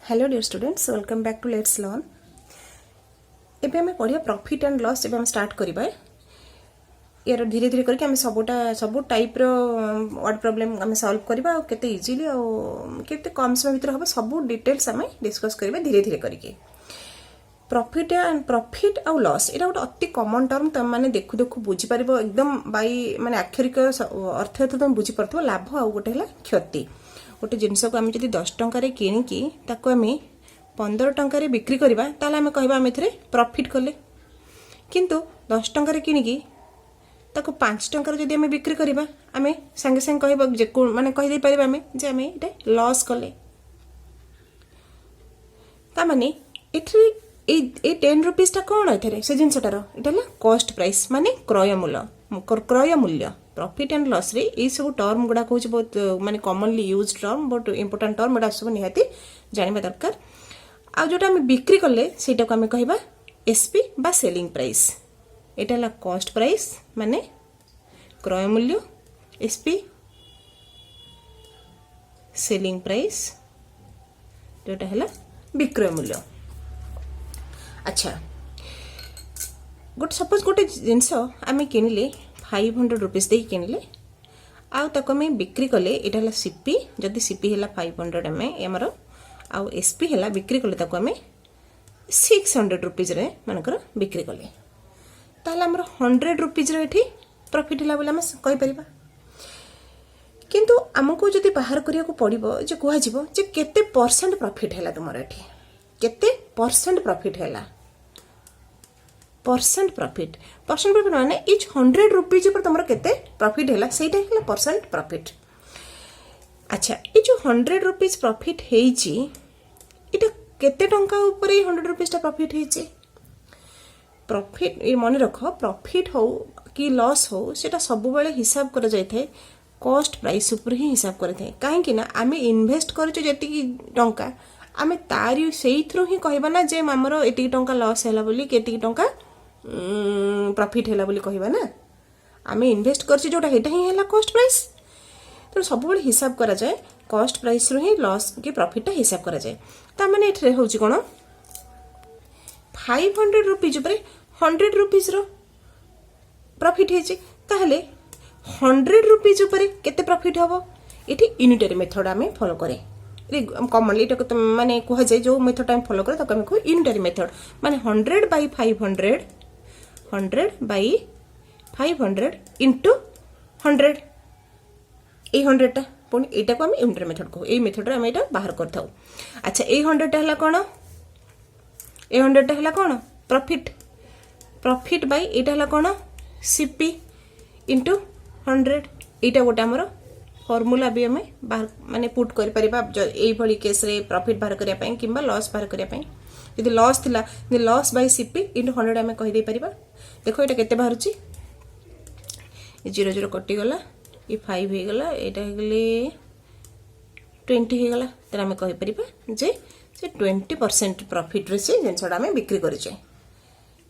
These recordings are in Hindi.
Hello dear students, welcome back to let's learn. एबे हमें पढ़िया प्रॉफिट एंड लॉस एबे हम स्टार्ट करिबा। यार धीरे धीरे करके हमें सब टाइप रो वर्ड प्रॉब्लम हमें सॉल्व करिबा और केते इजीली और केते कम समय भीतर हम सब डिटेल्स हमें डिस्कस करिबा धीरे धीरे करके। प्रॉफिट और लॉस एटा गोटे अति कॉमन टर्म, तुम माने देखु देखु बुझी परिबो एकदम बाई माने अक्षरिक अर्थ तो तुम बुझी परथो। लाभ और गोटे हला क्षति। गोटे जिनस को आम जब 10 टंकार किणिकी ताको आम 15 टंकार बिक्री करवा ताले आम कहबा आम एथरे प्रॉफिट कले। किंतु 10 टंकार किणिकी ताको 5 टंकार जदि आम बिक्री करवा आम सांगे सांगे कहबा जे माने कहि दे परिबा आम जे आम एटा लॉस कले। ता माने एथरे ए 10 रुपीस टा कोन एथरे से जिनसटार एटा हला कॉस्ट प्राइस माने क्रय मूल्य। प्रॉफिट एंड लॉस रे ए सब टर्म गुडा कहूँ बहुत माने कॉमनली यूज टर्म, बहुत इंपोर्टेंट टर्म गुडा सब निहाती जानिबा दरकार। आ जोटा हम बिक्री कले सेटा को हम कहबा एसपी बा सेलिंग प्राइस। एटा हला कॉस्ट प्राइस माने क्रय मूल्य, एसपी सेलिंग प्राइस जोटा हला विक्रय मूल्य। अच्छा, गोटे सपोज गोटे जिनस आम किणिले 500 रुपीस दे किणिले आउ ताको आम बिक्री कले एटा हला सीपी। जदि सीपी हला 500 आम एमर आउ एसपी हला बिक्री कले ताको आम 600 रुपीस रे मानकर बिक्री कले ताहले हमर 100 रुपीस रे एठी प्रॉफिट हला बोले हम कहि परिबा। किंतु हमको जदि बाहर करिया को पड़िबो जे कोहा जिवो जे केते परसेंट प्रॉफिट हला तुमर एठी, केते परसेंट प्रॉफिट हला। परसेंट प्रॉफिट माने इच 100 रुपीज पर तुमर केते प्रॉफिट हैला सेटा हैला परसेंट प्रॉफिट। अच्छा, ए जो 100 रुपीज प्रॉफिट हेची एटा केते टंका ऊपर 100 रुपीज ता प्रॉफिट हेची। प्रॉफिट ए मन रखो, प्रॉफिट हो कि लॉस हो सेटा सब बेले हिसाब कर जाय थे कॉस्ट प्राइस ऊपर ही हिसाब करे थे। काहे कि ना आमे इन्वेस्ट करछु जेति की टंका आमे तारी सेही थ्रू ही कहबा ना जे हमरो एति टंका लॉस हैला बोली केति टंका प्रॉफिट हैला बोली कहबा ना। आमे इन्वेस्ट करछि जोटा हेटा ही हैला कॉस्ट प्राइस। तो सब बेले हिसाब करा जाए कॉस्ट प्राइस रो ही लॉस के प्रॉफिट ता हिसाब करा जाए। ता माने एठरे होची कोन 500 रुपीज ऊपर 100 रुपीज रो प्रॉफिट हेची ताहले 100 रुपीज ऊपर केते प्रॉफिट हबो। एठी यूनिटरी मेथड आमे फॉलो करे कॉमनली एटा माने कोहा जाय जो मेथड टाइम फॉलो करे ताको आमे को यूनिटरी मेथड माने 100 बाय 500 100 बाय 500 इंटू 100 ए 100 टा पुणी एटा को हम यूनिटरी मेथड को ए मेथड रे हम एटा बाहर करथाउ। अच्छा, ए 100 टा हला कोन, ए 100 टा हला कोन प्रॉफिट बाय एटा हला कोन सीपी इंटू 100। एटा गोटे हमर फॉर्मूला भी हमें बाहर माने पुट कर परिबा एई भली केस रे प्रॉफिट बाहर करिया पई किंबा लॉस बाहर करिया पई। यदि लॉस थिला लॉस बाय सीपी इंटू 100 हमें कहि दे परिबा। देखो एटा केते बाहरुची 0 0 कटि गला, ये 5 हे गला, एटा हे गले 20 हे गला। त हमें कहि परिबा जे से 20% प्रॉफिट रे से जिनसडा हमें बिक्री करिचे।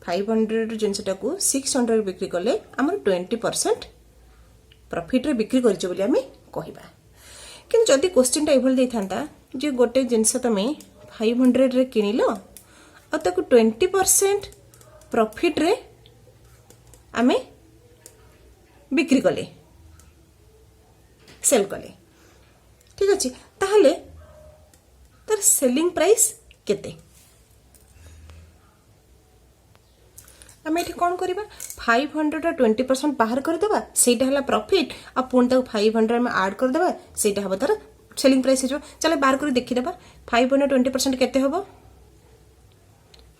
500 जिनसटा को 600 बिक्री करले हमर 20% प्रॉफिट रे बिक्री करिचे बोली हमें कहिबा। किंतु जदि क्वेश्चन टा एभल दे थांता जे गोटे जिनस तमे 500 रे किनिलो आ ताको 20% प्रॉफिट रे आमे बिक्री कले सेल कले, ठीक अछि। ताहले तर सेलिंग प्राइस केते आमे एठी कोन करिबा 500 टा 20% बाहर कर देबा सेटा हला प्रॉफिट आ पुन तक 500 में ऐड कर देबा सेटा हबो तार सेलिंग प्राइस हो। चलो बाहर कर देखि देबा 500 20% केते हबो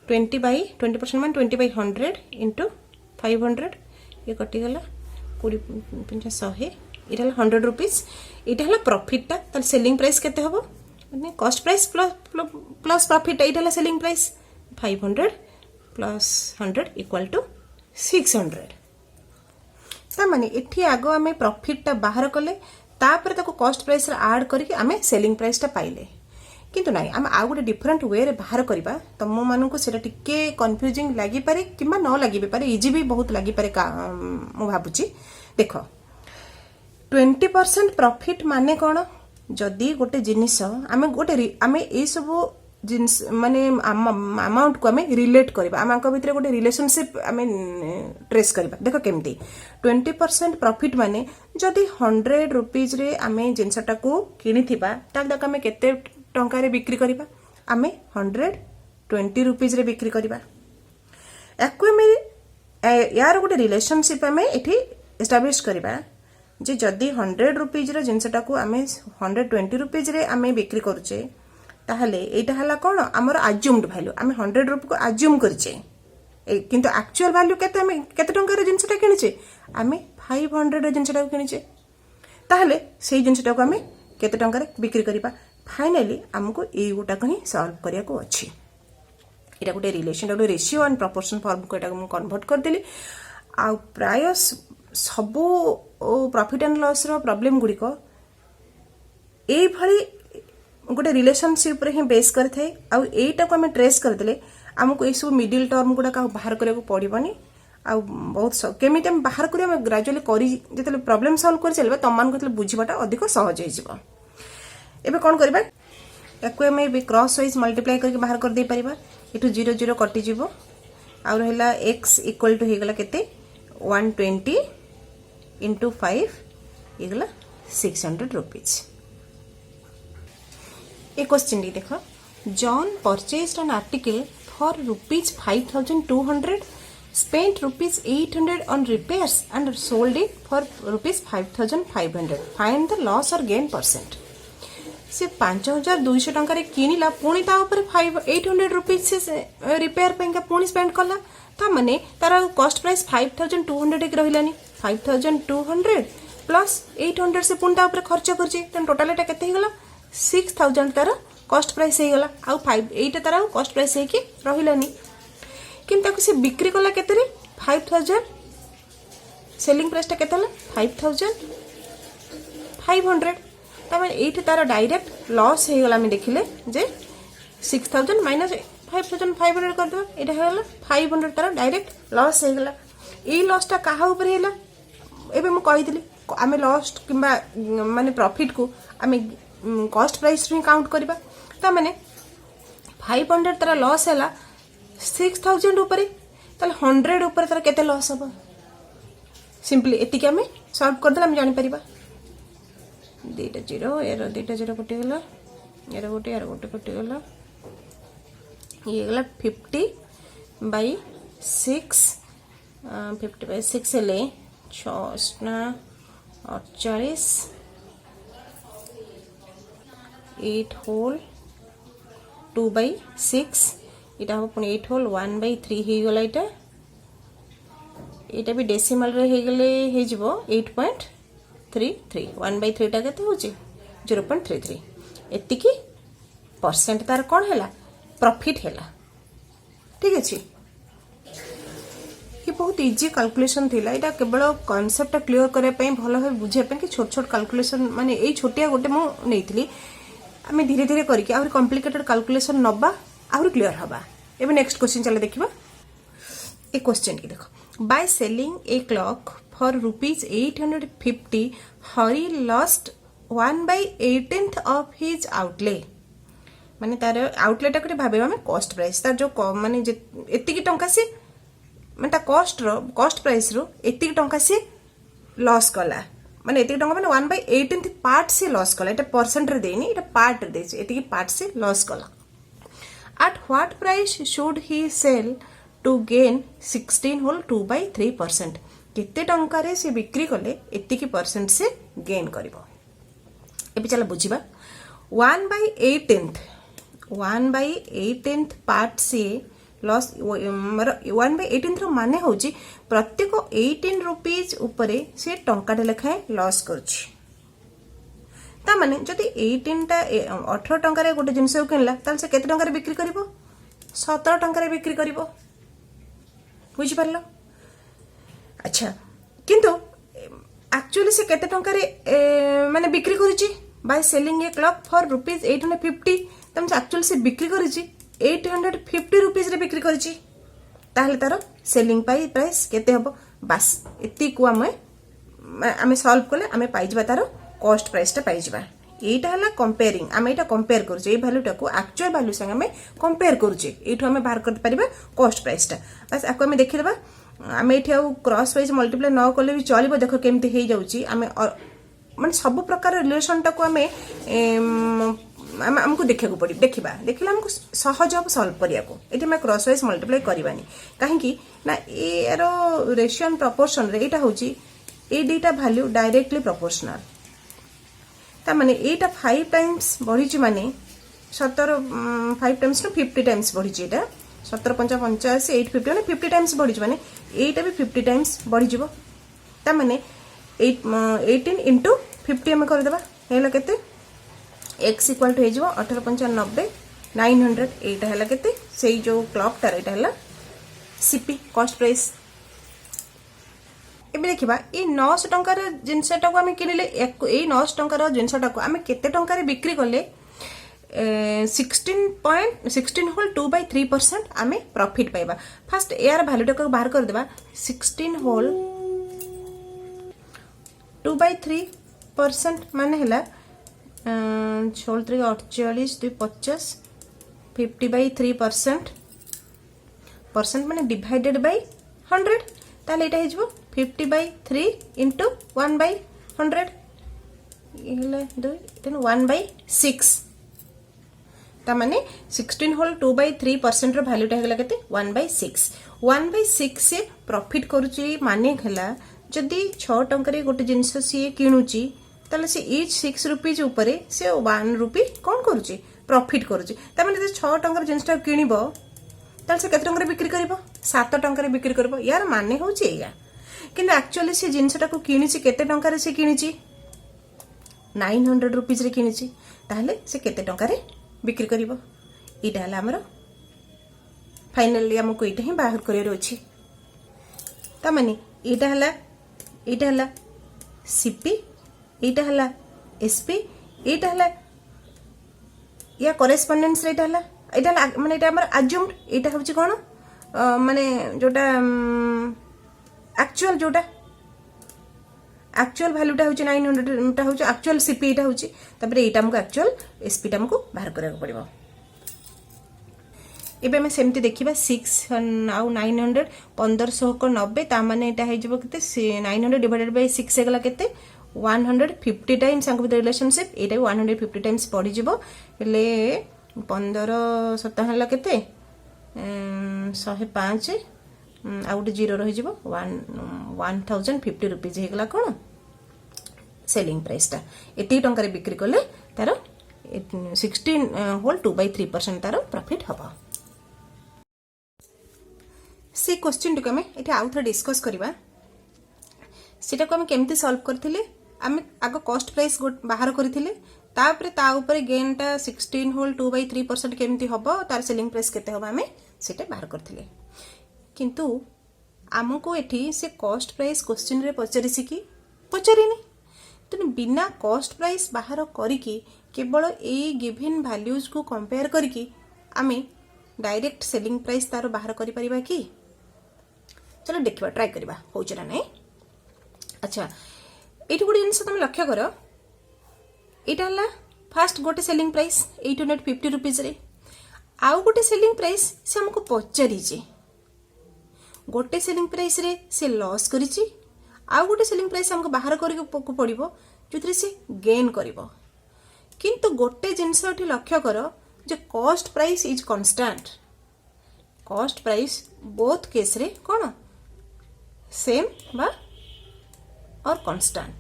20 बाय 20% मान 20 बाय 100 इंटू 500 ये कटि गला 20 50 100 इटा 100 रुपीस। इटा हला प्रॉफिट ता तार सेलिंग प्राइस केते हबो माने कॉस्ट प्राइस प्लस प्रॉफिट इटा हला selling price 500 plus 100 equal to 600। ता माने एठी आगो आमे प्रॉफिट ता बाहर कले तापर ताको कॉस्ट प्राइस रे ऐड करके आमे सेलिंग प्राइस ता पाइले। किंतु नाही आम आ गोटे डिफरेंट वे रे बाहर करबा तम मानकु सेटा टिके कंफ्यूजिंग लागि पारे किबा न लागि पारे, इजी भी बहुत लागि पारे मु भाबुची। देखो 20% प्रॉफिट माने कोन जदि गोटे जिनिस आमे गोटे आमे ए सब जिनस माने अमाउंट को आम रिलेट करबा आम भितर गोटे रिलेशनशिप आम ट्रेस करबा देख केमती 20% प्रॉफिट माने जदि 100 रुपीज रे आम जिनसटा को किनिथिबा ताल तक आम केते टंका रे बिक्री करबा आम 120 रुपीज रे बिक्री करबा याको आम यार गोटे रिलेशनशिप आम एठी एस्टाब्लिश करबा जे जदि 100 रुपीज रो जिनसटा को आम 120 रुपीज रे आम बिक्री करूचे ताहले एटा हला कोन हमर अज्यूम्ड वैल्यू आम 100 रुपी को अज्यूम करचे किंतु एक्चुअल वैल्यू केते आम केते टंका रे जिनसटा किनिचे आम 500 रे जिनसटा को किनिचे ताहले सेही जिनसटा को आम केते टंका रे बिक्री करबा फाइनली हमको ए गोटा कहीं सॉल्व करिया को अछि एटा गोटे रिलेशन गोटे रेशियो एंड प्रोपोर्शन फॉर्म को एटा हम कन्वर्ट कर देली आ प्राय सबो प्रॉफिट एंड लॉस रो प्रॉब्लम गुडी को ए भली गोटे रिलेशनशिप रे ही बेस करथे आ एटा को हम ट्रेस कर देले हमको ए सब मिडिल टर्म गुडा का बाहर करे को पड़िबनी आ बहुत केमिति हम बाहर करी हम ग्रेजुअली करी जतले प्रॉब्लम सॉल्व कर चलबा तमान को बुझिबाटा अधिक सहज हो जिवो एबे कोन करबा याको हम बे क्रॉस वाइज मल्टीप्लाई करके बाहर कर दे परिबा एटू 0 0 कटि जिवो आ रहला x इक्वल टू हेगला केते 120 into 5 इगला 600 रुपीज ए क्वेश्चन डी देखो John purchased an article for ₹5200 spent ₹800 on repairs and sold it for ₹5500 find the loss or gain percent से 5200 टंका रे किनिला पुणी ता ऊपर 800 रुपीज से रिपेयर पेंका पुणी स्पेंड कला ता माने तार कॉस्ट प्राइस 5200 एक रहिलानी 5200 प्लस 800 से पुणी ता ऊपर खर्च करछि त टोटल एटा केते हिगला 6000 तार कॉस्ट प्राइस हेगला आ 8 तार कॉस्ट प्राइस हे कि रहिलानी किंतु ताको से बिक्री कला केते रे 5000 सेलिंग प्राइस ता केते हला 5500 तमें एठी तार डायरेक्ट लॉस हे गला हम देखिले जे 6000 माइनस 5500 कर दो एटा हेला 500 तार डायरेक्ट लॉस हे गला ए लॉस ता काहा ऊपर हेला एबे म कहि दिली आमे लॉस किबा माने प्रॉफिट को आमे कॉस्ट प्राइस रे काउंट करबा ता माने 500 तार लॉस हेला 6000 ऊपर ताले 100 ऊपर तार केते लॉस हबो सिंपली एति के आमे सॉल्व कर देला हम जानि परिबा दीटा जीरो यार दीटा जीरो कटि गला यार गोटे कटि गला ये गला 50/6 50/6 ले 6 48 8 होल 2/6 इटा हो पुनी 8 होल 1/3 हे गला इटा भी डेसिमल रे हे गले हे जिवो 8.33 1/3 टा केते होची 0.33 एति की परसेंट तार कोन हैला प्रॉफिट हैला ठीक अछि ये बहुत इजी कैलकुलेशन थिला एटा केवल कांसेप्ट क्लियर करे पई भलो है बुझे पे कि छोट छोट कैलकुलेशन माने एई छोटिया गोटे मो नेइतली आमे धीरे धीरे करिके और कॉम्प्लिकेटेड कैलकुलेशन नबा और क्लियर हबा एबे नेक्स्ट क्वेश्चन चले देखिबा ए क्वेश्चन की देखो bye selling a clock for ₹850 Hari lost 1/18 of his outlay माने तार आउटले टा कटे भाबे हमें कॉस्ट प्राइस तार जो माने एति की टंका से माने ता कॉस्ट प्राइस रो एति की टंका से लॉस कला माने एति की टंका माने 1/18 पार्ट से लॉस कला एटा परसेंट रे देनी एटा पार्ट रे देछि एति की पार्ट से लॉस कला at what price should he sell to gain 16 whole 2/3% केते टंका रे से बिक्री कले एति की परसेंट से गेन करिवो एबे चला बुझिबा 1/18 पार्ट से लॉस 1/18 रो माने होची प्रत्येक 18 रुपीस ऊपरे से टंका टे लेखाए लॉस करछि ता माने जदि 18 टंका रे गोटे जिंस किनला ताल से केते टंका रे बिक्री करिवो 17 टंका रे बिक्री करिवो बुझि परलो अच्छा किंतु एक्चुअली से केते टंका रे माने बिक्री करिछि by selling a clock for ₹850 तम एक्चुअली से बिक्री करिछि 850 रुपीस रे बिक्री करिछि ताहले तारो सेलिंग प्राइस केते हबो बस एति को हमें सॉल्व करले हमें पाइ जबा तारो कॉस्ट प्राइस टा पाइ जबा এইটা হলা কম্পেয়ারিং আমি এটা কম্পেয়ার করছে এই ভ্যালুটাকে আকচুয়াল ভ্যালু সঙ্গে আমি কম্পেয়ার করছে এইঠু আমি বাহার করতে পারিবা কষ্ট প্রাইসটা বাস আকু আমি দেখিদেবা আমি এটি আউ ক্রস ওয়াইজ মল্টিপ্লাই ন কলে भी চলিব দেখ কেমতি হেই যাଉଛି আমি মানে ସବୁ ପ୍ରକାର ରିଲେସନଟାକୁ ଆମେ ଆମକୁ ଦେଖିବାକୁ ପଡ଼ିବ ଦେଖିଲେ ଆମକୁ ସହଜ ହେବ ସଲ୍ଭ କରିବାକୁ ଏଠି ଆମେ କ୍ରସ୍ ୱାଇଜ୍ ମଲ୍ଟିପ୍ଲାଏ କରିବାନି କାହିଁକି ନା ଏର ରେସିଓ ଆଣ୍ଡ ପ୍ରପୋର୍ସନରେ ଏଇଟା ହେଉଛି এই দুইটা ভ্যালু ডাইরেক্টলি প্রপোর্শনাল তার মানে এইটা 5 টাইমস বড়িছি মানে 17 5 টাইমস নো 50 টাইমস বড়িছি এটা 17 5 85 850 মানে 50 টাইমস বড়িছি মানে এইটা भी 50 টাইমস বড়ি যাব তার মানে 18 ইনটু 50 আমি করে দেবা হেলা কেতে x ইকুয়াল টু হেজিব 18 5 90 900 এইটা হেলা কেতে সেই जो ক্লকটার এটা হেলা সিপি কস্ট প্রাইস ଏବେ ଦେଖିବା ଏଇ 900 ଟଙ୍କାର ଜିନିଷଟାକୁ ଆମେ କିଣିଲେ ଏଇ 900 ଟଙ୍କାର ଜିନିଷଟାକୁ ଆମେ କେତେ ଟଙ୍କାରେ ବିକ୍ରି କଲେ 16 ହୋଲ୍ 2/3% ଆମେ ପ୍ରଫିଟ୍ ପାଇବା ଫାଷ୍ଟ ଏହାର ଭ୍ୟାଲୁଟାକୁ ବାହାର କରିଦେବା 16 ହୋଲ୍ 2/3% ମାନେ ହେଲା 48 2 50 50/3% ମାନେ ଡିଭାଇଡେड ବାଇ 100 তাহলে এটা হইব 50/3 ইনটু 1/100 ইহলে 2 তেন 1/6 তা মানে 16 হোল 2/3% র ভ্যালুটা হেলা কেতে 1/6 1/6 সে প্রফিট করুচি মানে হেলা যদি 6 টঙ্কারে গোটে জিনিস সি কিনুচি তাহলে সে ইচ 6 রুপিজ উপরে সে 1 রুপি কোন করুচি প্রফিট করুচি তা মানে যে 6 টঙ্কার জিনিসটা কিনিব তাহলে সে কত টঙ্কারে বিক্রি করিব 7 টঙ্কারে বিক্রি করিব ইয়ার মানে হচ্ছে এইয়া কিন্তু অ্যাকচুয়ালি সে জিনিসটাকে কিনিছি কেতে টঙ্কারে সে কিনিছি 900 রুপিজ রে কিনিছি তাহলে সে কেতে টঙ্কারে বিক্রি করিব এটা হলা আমার ফাইনালি আমাকে এইটা হি বাহার করিয়ার ଅଛି তা মানে এটা হলা সিপি এইটা হলা এসপি এইটা হলা ইয়া করেসপন্ডেন্স রে এটা হলা এটা মানে এটা আমার আজুমড এটা হচ্ছে কোন মানে যেটা আকচুয়াল যেটা আকচুয়াল ভ্যালুটা হচ্ছে 900 টা হচ্ছে আকচুয়াল সিপি এটা হচ্ছে তারপরে এইটা আমাকে আকচুয়াল এসপি টা আমাকে বাহার করিବାକୁ পড়িব এবে আমি সেমতি দেখিবা 6 আউ 900 1590 তা মানে এটা হই যাব কেতে 900 ডিভাইডেড বাই 6 হেগলা কেতে 150 টাইমস আঙ্ক ভিতর রিলেশনशिप এইটা 150 টাইমস পড়ি যাব হেলে 15 7 হেলা কেতে 105 ଆଉ ଗୋଟେ ଜିରୋ ରହିଯିବ 1050 रुपीज ହେଇଗଲା କ'ଣ ସେଲିଂ ପ୍ରାଇସଟା ଏତିକି ଟଙ୍କାରେ ବିକ୍ରି କଲେ ତାର 16 ହୋଲ୍ 2/3% ତାର ପ୍ରଫିଟ୍ ହେବ ସେ କ୍ୱେଶ୍ଚିନଟିକୁ ଆମେ ଏଠି ଆଉ ଥରେ ଡିସ୍କସ୍ କରିବା ସେଟାକୁ ଆମେ କେମିତି ସଲ୍ଭ କରିଥିଲେ ଆମେ ଆଗ କଷ୍ଟ ପ୍ରାଇସ୍ ବାହାର କରିଥିଲେ ତାପରେ ତା ଉପରେ ଗେନ୍ଟା 16 ହୋଲ୍ 2/3% କେମିତି ହେବ ତାର ସେଲିଂ ପ୍ରାଇସ୍ କେତେ ହେବ ଆମେ ସେଟା ବାହାର କରିଥିଲେ किंतु आमको एठी से कॉस्ट प्राइस क्वेश्चन रे पचारिसी कि पचारिनी तेणु बिना कॉस्ट प्राइस बाहर करिकी केवल ए गिवन वैल्यूज को कंपेयर करिकी आमे डायरेक्ट सेलिंग प्राइस तार बाहर करि परिबा कि चलो देखिबा ट्राई करबा होछ ना नै अच्छा एठी गुडी जिंस तुम लक्ष्य करो एटा हला फर्स्ट गोटे सेलिंग प्राइस 850 रुपीस रे आउ गोटे सेलिंग प्राइस से हमको पचारि जे गोटे सेलिंग प्राइस रे से लॉस करिछि आ गोटे सेलिंग प्राइस हमको बाहर करके पड़िबो जोथरे से गेन करिवो किंतु गोटे जिंस एठी लक्ष्य करो जे cost price is constant cost price both case रे कोन सेम बा और कांस्टेंट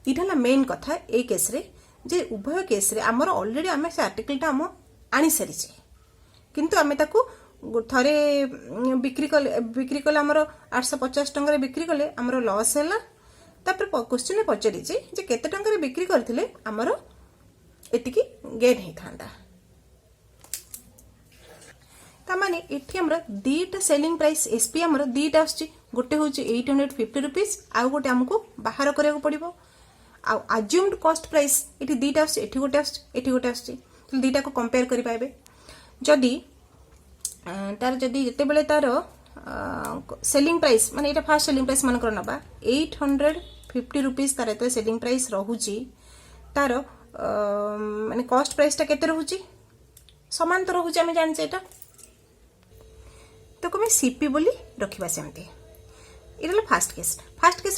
इठाला मेन कथा ए केस रे जे उभय केस रे हमर ऑलरेडी हमें से आर्टिकल टा हम आनी सरिছে किंतु आमे ताकू थरे बिक्री कले हमर 850 टंका रे बिक्री कले हमर लॉस हैला तापर क्वेश्चन में पचारि जे केते टंका रे बिक्री करथिले हमर एतिकी गेन हे थांदा ता माने एठी हमर दीटा सेलिंग प्राइस एसपी हमर दीटा आछि गोटे होची 850 रुपीस आ गोटे हमको बाहर करिया पड़िबो आ अज्यूम्ड कॉस्ट प्राइस एठी दीटा आछि एठी गोटे आछि तो दीटा को कंपेयर करि पाइबे जदि तार जदि जते बेले तार सेलिंग प्राइस माने एटा फर्स्ट सेलिंग प्राइस मान कर नबा 800 50 रुपीज तार एत सेलिंग प्राइस रोची तार माने कॉस्ट प्राइस टा केते रोची समान तो रोची आम जाने एटा तो कमे सीपी बोली रखिबा सेमती इला फास्ट केस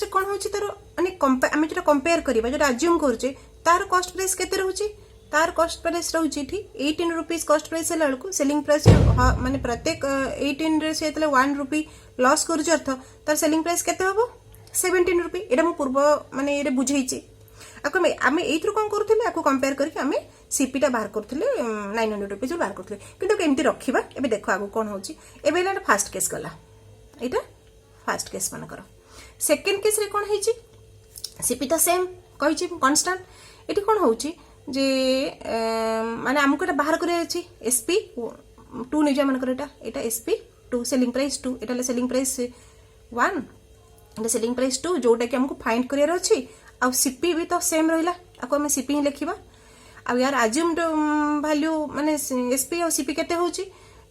रे कोन होची तार माने आम जो कंपेयर करबा जो अज्यूम करूचे तार कॉस्ट प्राइस केते रोची तार कॉस्ट प्राइस रोची थी 18 रुपीस कॉस्ट प्राइस हला को सेलिंग प्राइस माने प्रत्येक 18 रे से 1 रुपी लॉस करूचे अर्थ तार सेलिंग प्राइस केते हबो 17 रुपी एटा मु पूर्व माने रे बुझेइची आको आमे एथरो कोन करथले आको कंपेयर करके आमे सीपी टा बाहर करथले 900 रुपीस बाहर करथले किंतु केमती रखिबा एबे देखो आगो कोन होची एबे एला फास्ट केस गला एटा फास्ट केस मन करो सेकंड केस रे कोन हेची सीपी ता सेम कहिची कांस्टेंट एटी कोन होची जे माने हमको एटा बाहर करे अछि एसपी 2 नै जा मन करे एटा एसपी 2 सेलिंग प्राइस 2 एटा सेलिंग प्राइस 1 एटा सेलिंग प्राइस 2 जोटा कि हमको फाइंड करियर अछि आ सीपी भी तो सेम रहिला आको हम सीपी ही लिखिबा आ यार अज्यूम्ड वैल्यू माने एसपी और सीपी केते होची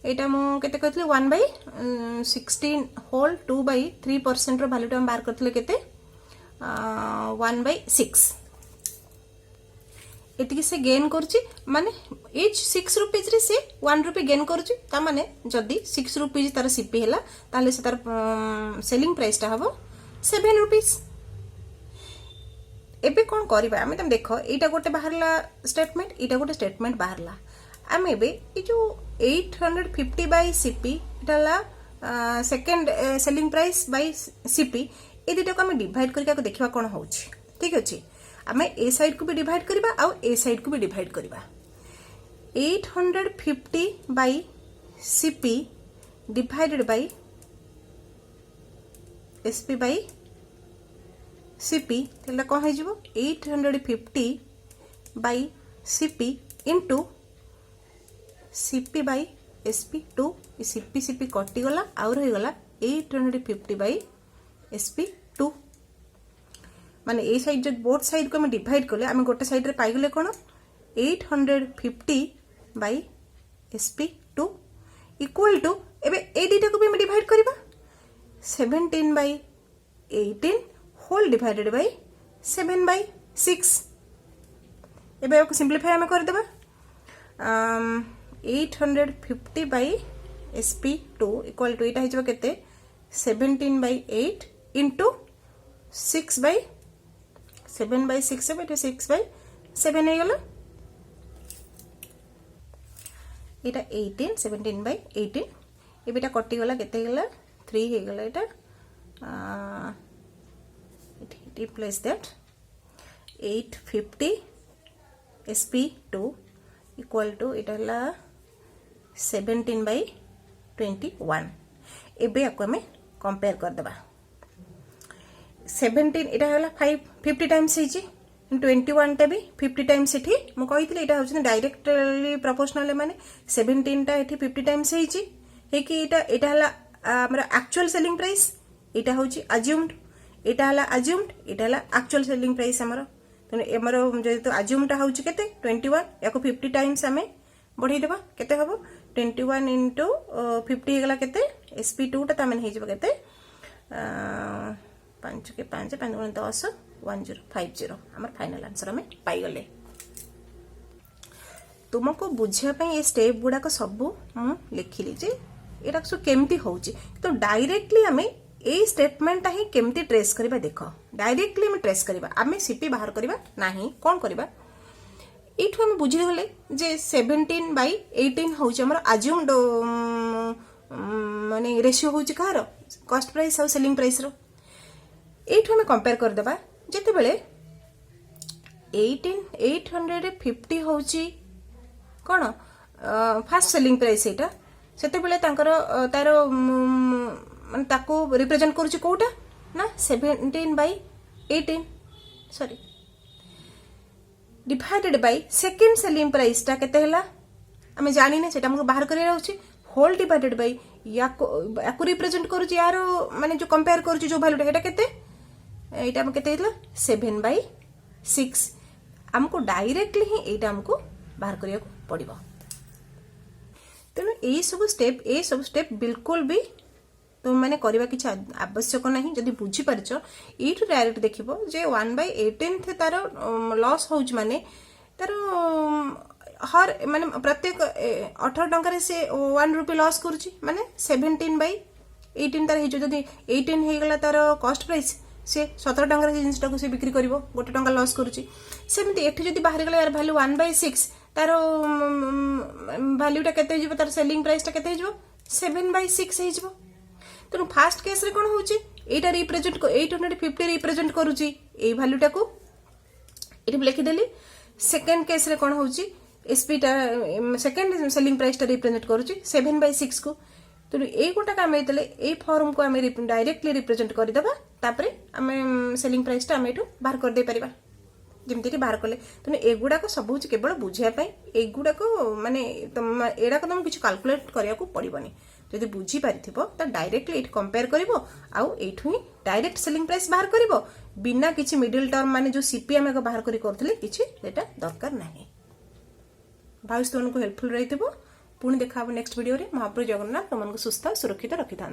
एटा मु केते कहथले 1/16 होल 2/3% रो वैल्यू हम बाहर करथले केते 1/6 एतिकी से गेन करची माने एच 6 रुपीज रे से 1 रुपी गेन करची ता माने जदी 6 रुपीज तार सीपी हैला ताले से तार सेलिंग प्राइस ता हबो 7 रुपीज एबे कोन करबा आमे तम देखो एटा गोटे बाहरला स्टेटमेंट एटा गोटे स्टेटमेंट बाहरला आमे एबे ए जो 850 बाय सीपी एटाला second selling price by CP ए दिटा को आमे डिवाइड करके को देखिबा कोन होउची ठीक अछि आमे ए साइड को भी डिवाइड करबा आ ए साइड को भी डिवाइड करबा 850 by CP divided by SP bye CP तेला कौन है जीवो 850 by CP into CP by SP 2 CP CP कटि गला आउ रही गला 850 बाय एसपी 2 माने ए साइड जो बोथ साइड को हम डिवाइड करले हम गोटे साइड रे पाई गले कोन 850 बाय एसपी 2 इक्वल टू एबे ए डीटा को भी हम डिवाइड करबा 17 बाय 18 होल डिवाइडेड बाय 7/6 एबे को सिंपलीफाई हम कर देबा 850 बाय sp2 इक्वल टू एटा हिजबा केते 17/8 इनटू 6/7/6 एबे 6/7 हे गेला एटा 18 17/18 एबेटा कटि गला केते गेला 3 हे गेला एटा replace that 850 sp2 equal to Itala 17/21 एबे आको हमें कंपेयर कर देबा 17 इटा होला 50 टाइम्स हेची 21 टा भी 50 टाइम्स एठी मु कहितले इटा होछ डायरेक्टली प्रोपोर्शनल माने 17 टा एठी 50 टाइम्स हेची हे कि इटा होला हमरा एक्चुअल सेलिंग प्राइस इटा होची अज्यूम्ड एटा हला अज्यूम्ड एटा हला एक्चुअल सेलिंग प्राइस हमरो तने हमरो जेतो अज्यूम्ड होउची केते 21 याको 50 टाइम्स हमें बढ़ाई देबा केते हबो 21 into 50 हेगला केते sp2 टा तमन हे जबा केते 5 के 5 5 10 1050 हमर फाइनल आंसर हमें पाई गले तुमको बुझिया पई ए स्टेप गुडा को सब हम लिखिली जे एटा सो केमती होउची तो डायरेक्टली हमें ए स्टेटमेंट ही केमती ट्रेस करिबा देखो डायरेक्टली हम ट्रेस करिबा आमे सीपी बाहर करिबा नाही कोन करिबा एठो हम बुझि गले जे 17/18 होउची हमर अज्यूम्ड माने रेशियो होउची कार कॉस्ट प्राइस और सेलिंग प्राइस रो एठो हम कंपेयर कर देबा जते बेले 850 होउची कोन फर्स्ट सेलिंग प्राइस एटा सेते बेले तांकर तारो माने ताको रिप्रेजेंट करूची कोटा ना 17/18 sorry divided by second selling price टा केते हला हमें जानि ने सेटा हमको बाहर करे रहउची होल डिवाइडेड बाय याको रिप्रेजेंट करूची यारो माने जो कंपेयर करूची जो वैल्यू एटा केते एटा हम केते हला 7/6 हमको डायरेक्टली ही एटा हमको बाहर करिया को पड़िबो तेनु ए सब स्टेप बिल्कुल भी तुम मैंने करवा किसी आवश्यक ना जदि बुझी पारछ ये डायरेक्ट देखिबो जे 1/18 तार लॉस होउच माने तार हर माने प्रत्येक 18 टंका से 1 रुपी लॉस करुची माने 17/18 तार जदि 18 हो गला तार कॉस्ट प्राइस से 17 टंका जिनटा से बिक्री कर गोटे टंका लॉस करुची सेमती एठी जदि बाहर गला यार वैल्यू 1/6 तार वैल्यूटा केते हिजबो तार सेलिंग प्राइसटा केते हिजबो 7/6 हिजबो तेणु फास्ट केस रे कोन होउची एटा रिप्रेजेंट 850 रिप्रेजेंट करूची ए वैल्यूटा को एठी लिखि देली सेकंड केस रे कोन होउची एसपी टा सेकंड सेलिंग प्राइस टा रिप्रेजेंट करूची 7/6 को तेणु ए गोटा काम हेतले ए फॉर्म को आमे डायरेक्टली रिप्रेजेंट कर देबा तापरे आमे सेलिंग प्राइस टा आमे एठू बाहर कर दे परिबा जेमती कि बाहर कले तेणु एगुड़ा को सब हूँ केवल बुझापी एगुड़ा को माने एड़ा को तुम किसी काल्कुलेट करने को पड़ोनी जदि बुझी पारि तो डायरेक्टली ये कंपेयर कर ही डायरेक्ट सेलिंग प्राइस बाहर कर बिना किसी मिडिल टर्म माने जो सीपी आम बाहर करते किसी दरकार ना भाई तुमको हेल्पफुल रही पुणी देखा नेक्स्ट वीडियो रे महाप्रभु जगन्नाथ तुमको सुस्थ सुरक्षित रखि था।